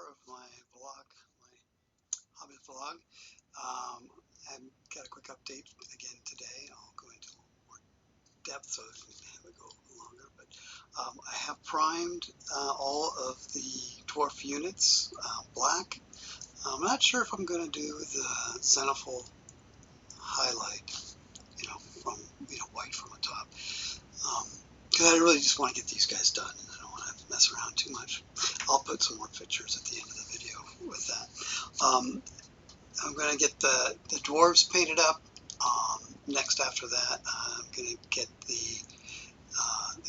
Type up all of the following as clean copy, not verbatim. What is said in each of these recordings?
of my vlog, my hobby vlog. I've got a quick update again today. I'll go into more depth so it will go longer. But I have primed all of the dwarf units black. I'm not sure if I'm going to do the zenithal highlight, from white from the top, because I really just want to get these guys done, and I don't want to mess around too much. I'll put some more pictures at the end of the video with that. I'm going to get the dwarves painted up. Next, after that, I'm going to get the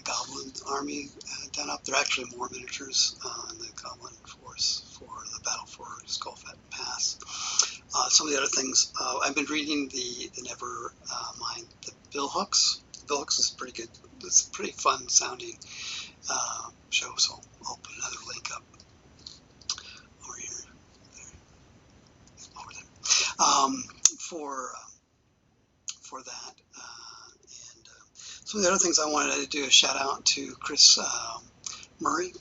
goblin army done up. There are actually more miniatures in the goblin force for the battle for Skullfat Pass. Some of the other things, I've been reading the Nevermind the Billhooks. Billhooks is pretty good. It's a pretty fun sounding show, so I'll put another link up over here, over there, for that. And some of the other things I wanted to do a shout out to Chris Murray.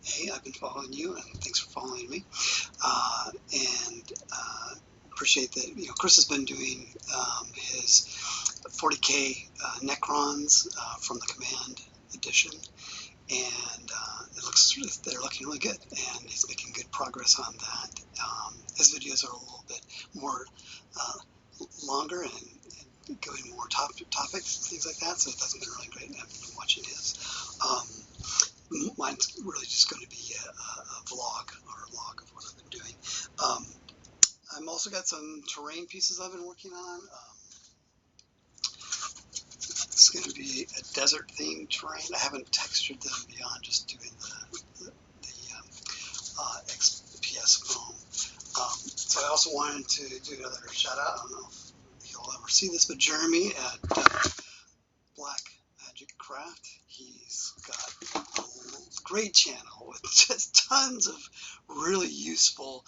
Hey, I've been following you, and thanks for following me. And appreciate that. Chris has been doing his 40K Necrons from the Command edition, and they're looking really good, and he's making good progress on that. His videos are a little bit more longer and going more topics, things like that. So that's been really great. I've been watching his. Mine's really just going to be a vlog or a log of what I've been doing. I've also got some terrain pieces I've been working on. It's going to be a desert themed terrain. I haven't textured them beyond just doing the XPS foam. So I also wanted to do another shout out. I don't know if you'll ever see this, but Jeremy at Black Magic Craft, he's got a great channel with just tons of really useful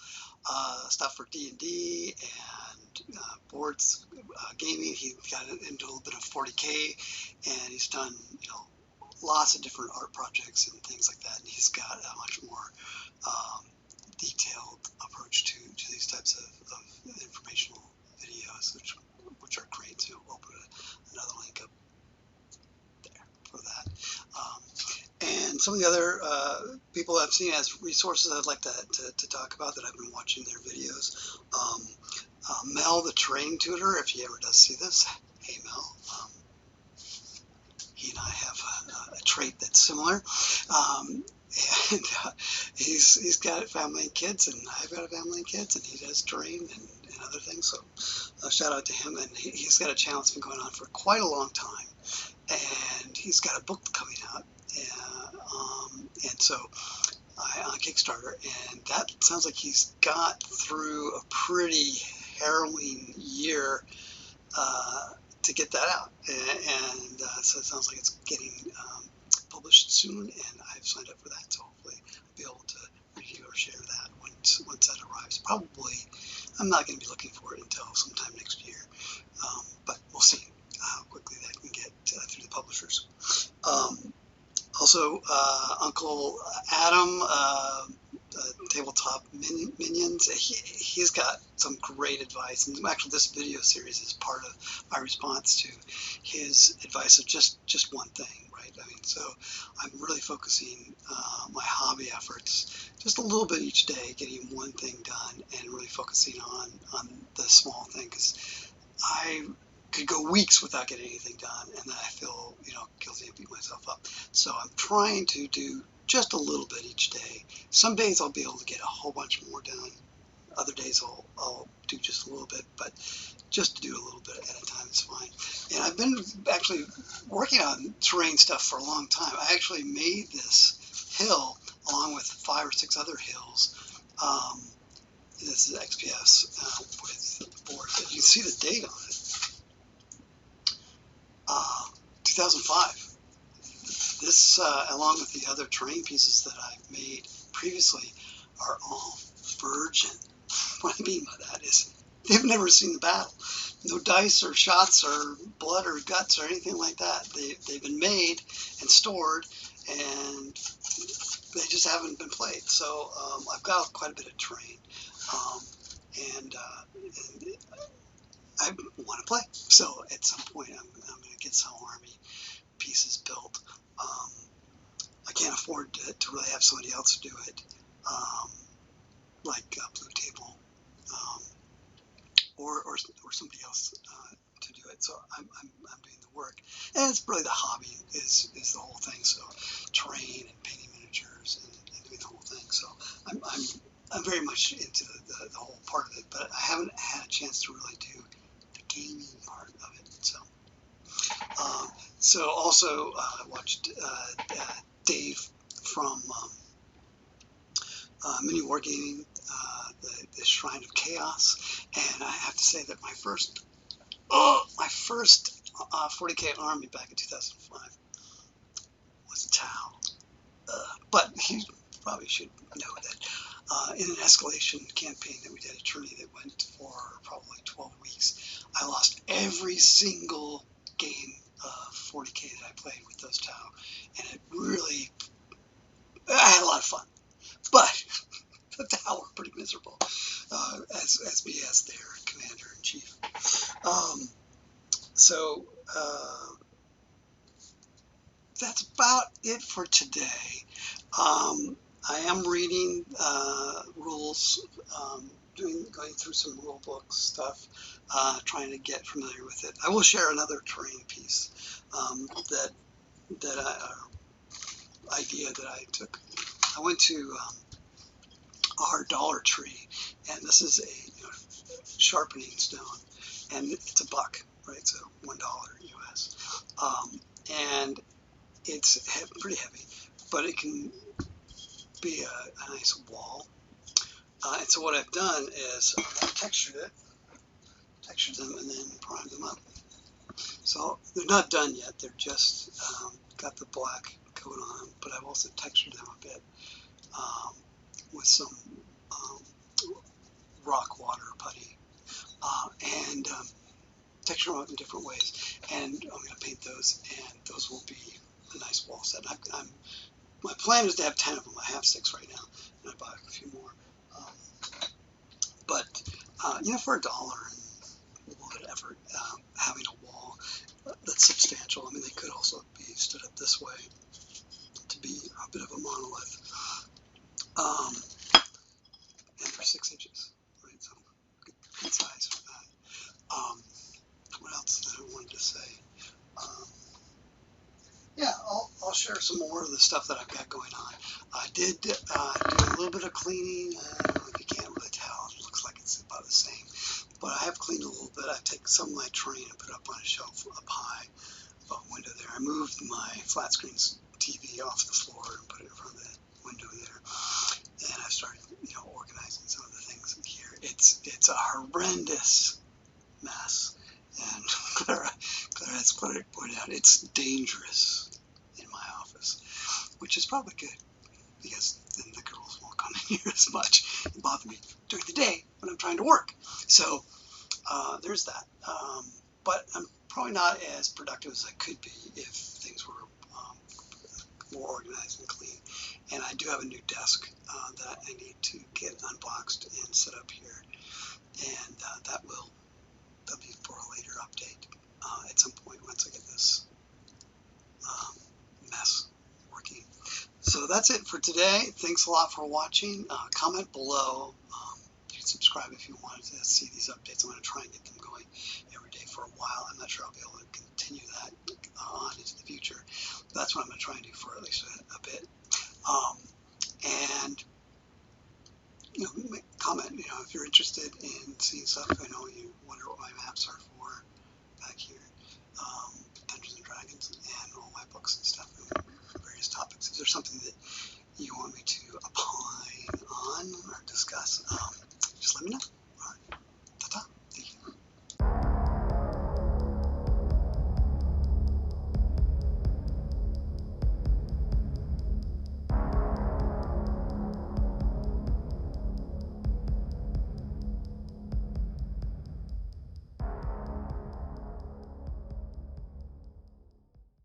stuff for D&D and boards, gaming. He got into a little bit of 40K, and he's done lots of different art projects and things like that. And he's got a much more detailed approach to these types of informational videos, which are great. So I'll put another link up there for that. And some of the other people I've seen as resources I'd like to talk about that I've been watching their videos. Mel the Train Tutor, if he ever does see this. Hey Mel. He and I have a trait that's similar. And he's got a family and kids, and I've got a family and kids, and he does terrain and other things. So shout out to him. And he's got a channel that's been going on for quite a long time. And he's got a book coming out. And so on Kickstarter, and that sounds like he's got through a pretty harrowing year to get that out, and so it sounds like it's getting published soon, and I've signed up for that, so hopefully I'll be able to review or share that once that arrives. Probably I'm not going to be looking for it until sometime next year, but we'll see how quickly that can get through the publishers. Also, Uncle Adam, Tabletop Minions, he's got some great advice. And actually, this video series is part of my response to his advice of just one thing, right? I mean, so I'm really focusing my hobby efforts just a little bit each day, getting one thing done, and really focusing on the small thing, because I could go weeks without getting anything done, and then I feel guilty and beat myself up. So I'm trying to do just a little bit each day. Some days I'll be able to get a whole bunch more done. Other days I'll do just a little bit, but just to do a little bit at a time is fine. And I've been actually working on terrain stuff for a long time. I actually made this hill along with 5 or 6 other hills. This is XPS with the board. You can see the date on it. 2005. This, along with the other terrain pieces that I've made previously, are all virgin. What I mean by that is they've never seen the battle. No dice or shots or blood or guts or anything like that. They've been made and stored and they just haven't been played. So I've got quite a bit of terrain, and I want to play. So at some point, I'm going to get some army pieces built. I can't afford to really have somebody else do it, like Blue Table, or somebody else to do it. So I'm doing the work, and it's really the hobby is the whole thing. So terrain and painting miniatures and doing the whole thing. So I'm very much into the whole part of it, but I haven't had a chance to really do the gaming part of it. So also I watched Dave from Mini Wargaming, the Shrine of Chaos, and I have to say that my first 40k army back in 2005 was a Tau. But you probably should know that in an escalation campaign that we did, a tourney that went for probably 12 weeks, I lost every single game of 40k that I played with those Tau, and I had a lot of fun. But the Tau were pretty miserable as me as their commander-in-chief. So that's about it for today. I am reading rules, going through some rule book stuff, trying to get familiar with it. I will share another terrain piece idea that I took. I went to our Dollar Tree, and this is a sharpening stone, and it's $1, right? So $1 US, and it's pretty heavy, but it can be a nice wall. And so what I've done is I've textured them, and then primed them up. So they're not done yet. They're just got the black coat on them, but I've also textured them a bit with some rock water putty, and texture them up in different ways. And I'm going to paint those, and those will be a nice wall set. My plan is to have 10 of them. I have 6 right now, and I bought a few more. But for $1 and a little bit of effort, having a wall that's substantial. I mean, they could also be stood up this way to be a bit of a monolith. And they're 6 inches, right? So good size for that. What else that I wanted to say? Yeah, I'll share some more of the stuff that I've got going on. I did do a little bit of cleaning. I don't know if you can't really tell. It looks like it's about the same. But I have cleaned a little bit. I take some of my terrain and put it up on a shelf up high above a window there. I moved my flat screen TV off the floor and put it in front of the window there. And I've started, organizing some of the things in here. It's a horrendous mess. And Clara has pointed out it's dangerous in my office, which is probably good because then the girls won't come in here as much and bother me during the day when I'm trying to work. So there's that. But I'm probably not as productive as I could be if things were more organized and clean. And I do have a new desk that I need to get unboxed and set up here, and that'll be for a later update at some point once I get this mess working. So that's it for today. Thanks a lot for watching. Comment below. You can subscribe if you wanted to see these updates. I'm going to try and get them going every day for a while. I'm not sure I'll be able to continue that on into the future. But that's what I'm going to try and do for at least a bit. And comment, if you're interested in seeing stuff. I know you wonder what my maps are for back here.